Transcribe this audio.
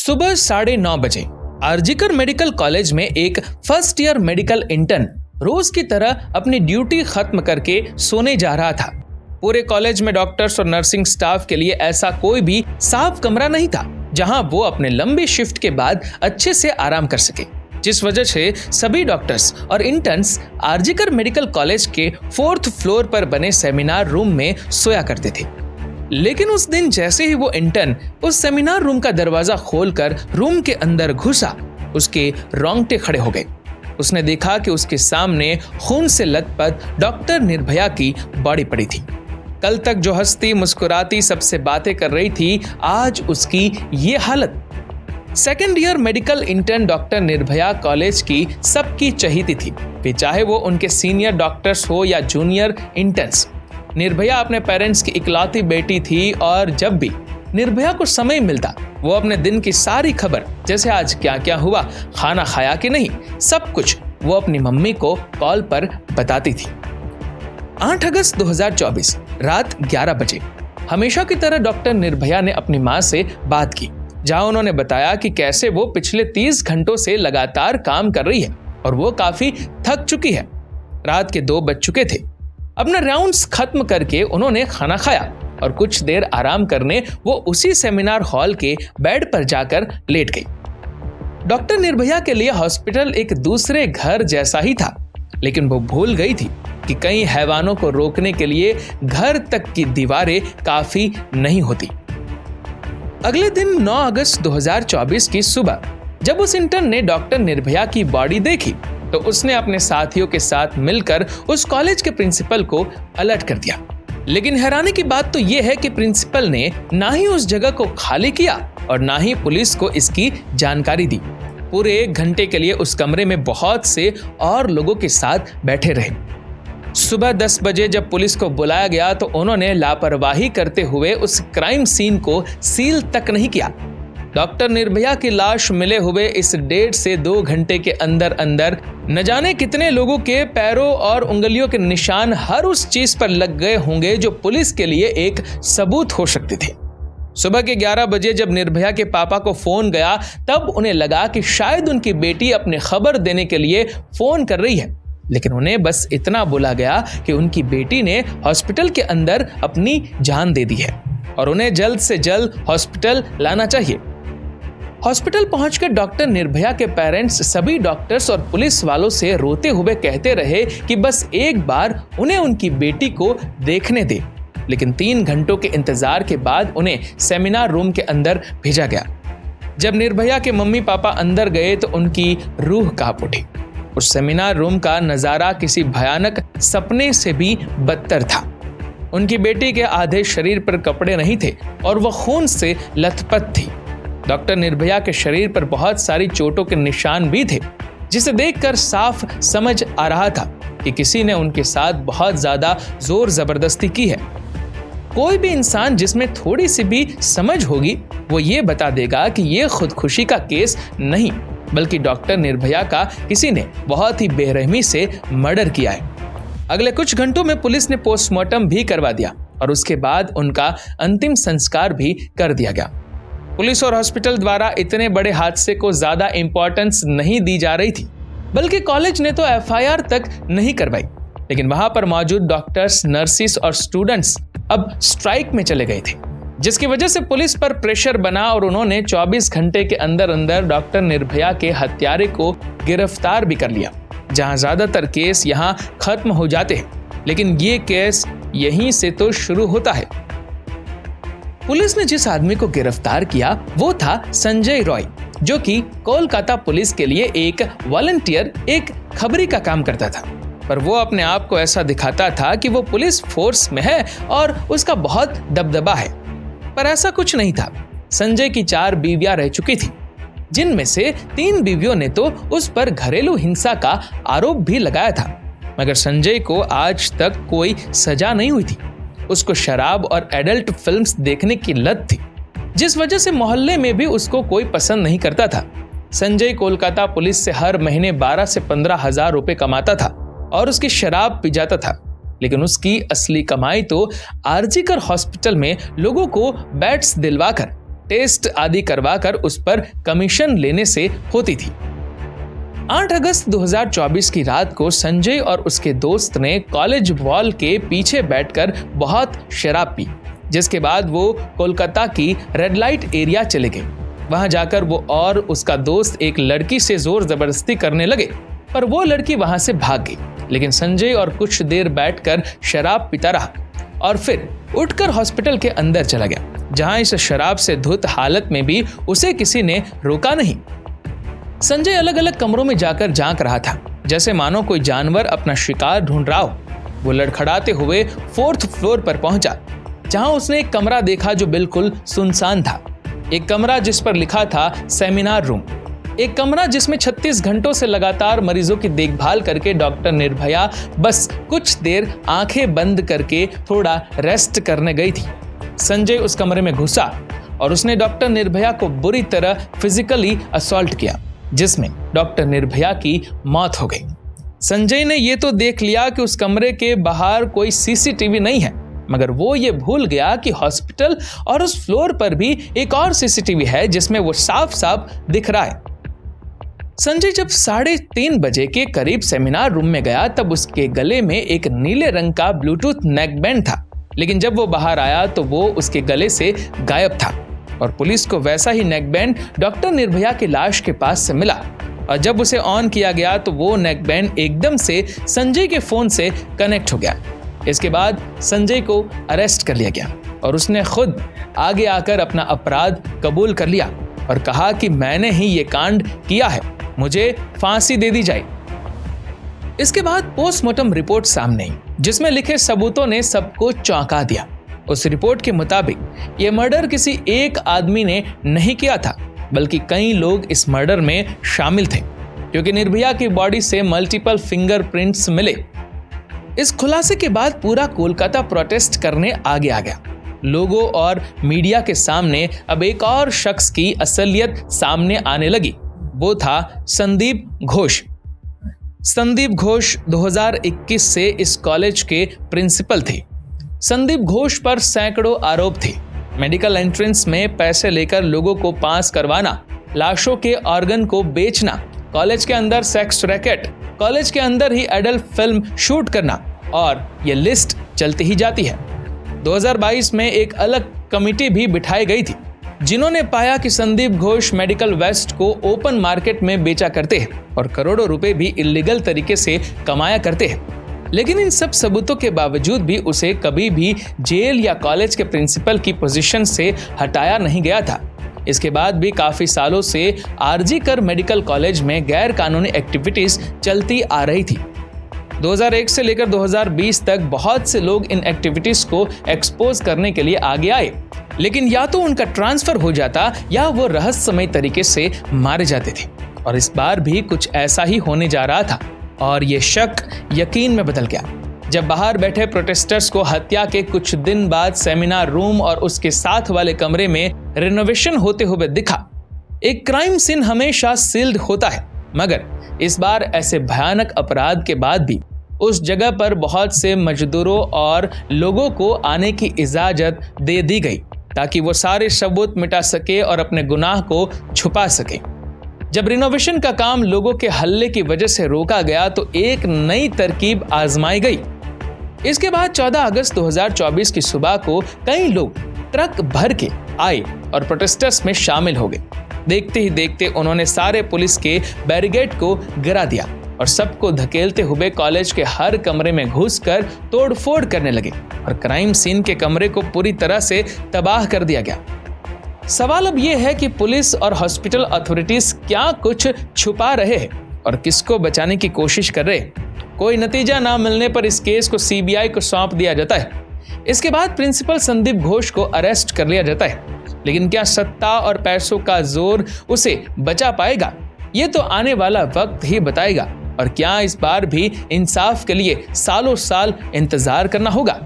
सुबह 9:30 बजे RG Kar medical college में एक फर्स्ट ईयर मेडिकल इंटर्न रोज की तरह अपनी ड्यूटी खत्म करके सोने जा रहा था। पूरे कॉलेज में डॉक्टर्स और नर्सिंग स्टाफ के लिए ऐसा कोई भी साफ कमरा नहीं था जहां वो अपने लंबी शिफ्ट के बाद अच्छे से आराम कर सके, जिस वजह से सभी डॉक्टर्स और इंटर्न्स आरजीकर मेडिकल कॉलेज के 4th फ्लोर पर बने सेमिनार रूम में सोया करते थे। लेकिन उस दिन जैसे ही वो इंटर्न उस सेमिनार रूम का दरवाजा खोलकर रूम के अंदर घुसा, उसके रोंगटे खड़े हो गए। उसने देखा कि उसके सामने खून से लथपथ डॉक्टर निर्भया की बॉडी पड़ी थी। कल तक जो हंसती मुस्कुराती सबसे बातें कर रही थी, आज उसकी ये हालत। Second year medical intern doctor Nirbhaya college की सबकी चहीती थी, फिर चाहे वो उनके सीनियर डॉक्टर्स हो या जूनियर इंटर्न्स। निर्भया अपने पेरेंट्स की इकलौती बेटी थी और जब भी निर्भया को समय मिलता वो अपने दिन की सारी खबर, जैसे आज क्या क्या हुआ, खाना खाया कि नहीं, सब कुछ वो अपनी मम्मी को कॉल पर बताती थी। 8 अगस्त 2024 रात 11 बजे हमेशा की तरह डॉक्टर निर्भया ने अपनी मां से बात की, जहां उन्होंने बताया कि कैसे वो पिछले 30 घंटों से लगातार काम कर रही है और वो काफी थक चुकी है। रात के 2 बज चुके थे। अपना राउंड्स खत्म करके उन्होंने खाना खाया और कुछ देर आराम करने वो उसी सेमिनार हॉल के बेड पर जाकर लेट गई। डॉक्टर निर्भया के लिए हॉस्पिटल एक दूसरे घर जैसा ही था, लेकिन वो भूल गई थी कि कई हैवानों को रोकने के लिए घर तक की दीवारें काफी नहीं होती। अगले दिन 9 अगस्त 2024 की सुबह जब उस इंटर्न ने डॉक्टर निर्भया की बॉडी देखी तो उसने अपने साथियों के साथ मिलकर उस कॉलेज के प्रिंसिपल को अलर्ट कर दिया। लेकिन हैरानी की बात तो यह है कि प्रिंसिपल ने ना ही उस जगह को खाली किया और ना ही पुलिस को इसकी जानकारी दी। पूरे 1 घंटे के लिए उस कमरे में बहुत से और लोगों के साथ बैठे रहे। सुबह 10 बजे जब पुलिस को बुलाया गया तो उन्होंने लापरवाही करते हुए उस क्राइम सीन को सील तक नहीं किया। डॉक्टर निर्भया की लाश मिले हुए इस 1.5 से 2 घंटे के अंदर अंदर न जाने कितने लोगों के पैरों और उंगलियों के निशान हर उस चीज पर लग गए होंगे जो पुलिस के लिए एक सबूत हो सकते थे। सुबह के 11 बजे जब निर्भया के पापा को फोन गया तब उन्हें लगा कि शायद उनकी बेटी अपने खबर देने के लिए फोन कर रही है, लेकिन उन्हें बस इतना बोला गया कि उनकी बेटी ने हॉस्पिटल के अंदर अपनी जान दे दी है और उन्हें जल्द से जल्द हॉस्पिटल लाना चाहिए। हॉस्पिटल पहुंचकर डॉक्टर निर्भया के पेरेंट्स सभी डॉक्टर्स और पुलिस वालों से रोते हुए कहते रहे कि बस एक बार उन्हें उनकी बेटी को देखने दे, लेकिन 3 घंटों के इंतजार के बाद उन्हें सेमिनार रूम के अंदर भेजा गया। जब निर्भया के मम्मी पापा अंदर गए तो उनकी रूह कांप उठी। उस सेमिनार रूम का नजारा किसी भयानक सपने से भी बदतर था। उनकी बेटी के आधे शरीर पर कपड़े नहीं थे और वह खून से लथपथ थी। डॉक्टर निर्भया के शरीर पर बहुत सारी चोटों के निशान भी थे, जिसे देखकर साफ समझ आ रहा था कि किसी ने उनके साथ बहुत ज्यादा जोर जबरदस्ती की है। कोई भी इंसान जिसमें थोड़ी सी भी समझ होगी वो ये बता देगा कि ये खुदकुशी का केस नहीं, बल्कि डॉक्टर निर्भया का किसी ने बहुत ही बेरहमी से मर्डर किया है। अगले कुछ घंटों में पुलिस ने पोस्टमार्टम भी करवा दिया और उसके बाद उनका अंतिम संस्कार भी कर दिया गया। पुलिस और हॉस्पिटल द्वारा इतने बड़े हादसे को ज्यादा इंपॉर्टेंस नहीं दी जा रही थी, बल्कि कॉलेज ने तो एफआईआर तक नहीं करवाई। लेकिन वहां पर मौजूद डॉक्टर्स, नर्सिस और स्टूडेंट्स अब स्ट्राइक में चले गए थे, जिसकी वजह से पुलिस पर प्रेशर बना और उन्होंने 24 घंटे के अंदर अंदर डॉक्टर निर्भया के हत्यारे को गिरफ्तार भी कर लिया। जहां ज्यादातर केस यहां खत्म हो जाते हैं, लेकिन ये केस यहीं से तो शुरू होता है। पुलिस ने जिस आदमी को गिरफ्तार किया वो था संजय रॉय, जो कि कोलकाता पुलिस के लिए एक वॉलंटियर, एक खबरी का काम करता था। पर वो अपने आप को ऐसा दिखाता था कि वो पुलिस फोर्स में है और उसका बहुत दबदबा है, पर ऐसा कुछ नहीं था। संजय की 4 बीवियां रह चुकी थी, जिनमें से 3 बीवियों ने तो उस पर घरेलू हिंसा का आरोप भी लगाया था, मगर संजय को आज तक कोई सजा नहीं हुई थी। उसको शराब और एडल्ट फिल्म्स देखने की लत थी, जिस वजह से मोहल्ले में भी उसको कोई पसंद नहीं करता था। संजय कोलकाता पुलिस से हर महीने 12 से 15 हजार रुपए कमाता था और उसकी शराब पी जाता था, लेकिन उसकी असली कमाई तो आरजीकर हॉस्पिटल में लोगों को बैट्स दिलवाकर टेस्ट आदि करवाकर उस पर कमीशन लेने से होती थी। 8 अगस्त 2024 की रात को संजय और उसके दोस्त ने कॉलेज वॉल के पीछे बैठकर बहुत शराब पी, जिसके बाद वो कोलकाता की रेड लाइट एरिया चले गए। वहां जाकर वो और उसका दोस्त एक लड़की से जोर जबरदस्ती करने लगे, पर वो लड़की वहां से भाग गई। लेकिन संजय और कुछ देर बैठकर शराब पीता रहा और फिर उठकर हॉस्पिटल के अंदर चला गया, जहां इस शराब से धुत हालत में भी उसे किसी ने रोका नहीं। संजय अलग अलग कमरों में जाकर झांक रहा था, जैसे मानो कोई जानवर अपना शिकार ढूंढ रहा हो। वो लड़खड़ाते हुए 4th फ्लोर पर पहुंचा, जहां उसने एक कमरा देखा जो बिल्कुल सुनसान था। एक कमरा जिस पर लिखा था सेमिनार रूम, एक कमरा जिसमें 36 घंटों से लगातार मरीजों की देखभाल करके डॉक्टर निर्भया बस कुछ देर आंखें बंद करके थोड़ा रेस्ट करने गई थी। संजय उस कमरे में घुसा और उसने डॉक्टर निर्भया को बुरी तरह फिजिकली असॉल्ट किया, जिसमें डॉक्टर निर्भया की मौत हो गई। संजय ने यह तो देख लिया कि उस कमरे के बाहर कोई सीसीटीवी नहीं है, मगर वो ये भूल गया कि हॉस्पिटल और उस फ्लोर पर भी एक और सीसीटीवी है, जिसमें वो साफ साफ दिख रहा है। संजय जब 3:30 बजे के करीब सेमिनार रूम में गया, तब उसके गले में एक नीले रंग का ब्लूटूथ नेक बैंड था, लेकिन जब वो बाहर आया तो वो उसके गले से गायब था। और पुलिस को वैसा ही नेक बैंड डॉक्टर निर्भया की लाश के पास से मिला, और जब उसे ऑन किया गया तो वो नेक बैंड एकदम से संजय के फोन से कनेक्ट हो गया। इसके बाद संजय को अरेस्ट कर लिया गया और उसने खुद आगे आकर अपना अपराध कबूल कर लिया और कहा कि मैंने ही ये कांड किया है, मुझे फांसी दे दी जाए। इसके बाद पोस्टमार्टम रिपोर्ट सामने आई, जिसमें लिखे सबूतों ने सबको चौंका दिया। उस रिपोर्ट के मुताबिक ये मर्डर किसी एक आदमी ने नहीं किया था, बल्कि कई लोग इस मर्डर में शामिल थे, क्योंकि निर्भया की बॉडी से मल्टीपल फिंगरप्रिंट्स मिले। इस खुलासे के बाद पूरा कोलकाता प्रोटेस्ट करने आगे आ गया। लोगों और मीडिया के सामने अब एक और शख्स की असलियत सामने आने लगी। वो था संदीप घोष। संदीप घोष 2021 से इस कॉलेज के प्रिंसिपल थे। संदीप घोष पर सैकड़ों आरोप थे। मेडिकल एंट्रेंस में पैसे लेकर लोगों को पास करवाना, लाशों के ऑर्गन को बेचना, कॉलेज के अंदर सेक्स रैकेट, कॉलेज के अंदर ही एडल्ट फिल्म शूट करना, और ये लिस्ट चलती ही जाती है। 2022 में एक अलग कमिटी भी बिठाई गई थी, जिन्होंने पाया कि संदीप घोष मेडिकल वेस्ट को ओपन मार्केट में बेचा करते हैं और करोड़ों रुपए भी इलीगल तरीके से कमाया करते हैं। लेकिन इन सब सबूतों के बावजूद भी उसे कभी भी जेल या कॉलेज के प्रिंसिपल की पोजीशन से हटाया नहीं गया था। इसके बाद भी काफी सालों से आरजी कर मेडिकल कॉलेज में गैर कानूनी एक्टिविटीज चलती आ रही थी। 2001 से लेकर 2020 तक बहुत से लोग इन एक्टिविटीज को एक्सपोज करने के लिए आगे आए, लेकिन या तो उनका ट्रांसफर हो जाता या वो रहस्यमय तरीके से मारे जाते थे। और इस बार भी कुछ ऐसा ही होने जा रहा था, और ये शक यकीन में बदल गया जब बाहर बैठे प्रोटेस्टर्स को हत्या के कुछ दिन बाद सेमिनार रूम और उसके साथ वाले कमरे में रिनोवेशन होते हुए दिखा। एक क्राइम सीन हमेशा सील्ड होता है, मगर इस बार ऐसे भयानक अपराध के बाद भी उस जगह पर बहुत से मजदूरों और लोगों को आने की इजाजत दे दी गई, ताकि वो सारे सबूत मिटा सके और अपने गुनाह को छुपा सके। जब रिनोवेशन का काम लोगों के हल्ले की वजह से रोका गया तो एक नई तरकीब आजमाई गई। इसके बाद 14 अगस्त 2024 की सुबह को कई लोग ट्रक भर के आए और प्रोटेस्टर्स में शामिल हो गए। देखते ही देखते उन्होंने सारे पुलिस के बैरिकेड को गिरा दिया और सबको धकेलते हुए कॉलेज के हर कमरे में घुसकर तोड़फोड़ करने लगे और क्राइम सीन के कमरे को पूरी तरह से तबाह कर दिया गया। सवाल अब यह है कि पुलिस और हॉस्पिटल अथॉरिटीज क्या कुछ छुपा रहे हैं और किसको बचाने की कोशिश कर रहे हैं। कोई नतीजा ना मिलने पर इस केस को सीबीआई को सौंप दिया जाता है। इसके बाद प्रिंसिपल संदीप घोष को अरेस्ट कर लिया जाता है, लेकिन क्या सत्ता और पैसों का जोर उसे बचा पाएगा, ये तो आने वाला वक्त ही बताएगा। और क्या इस बार भी इंसाफ के लिए सालों साल इंतजार करना होगा।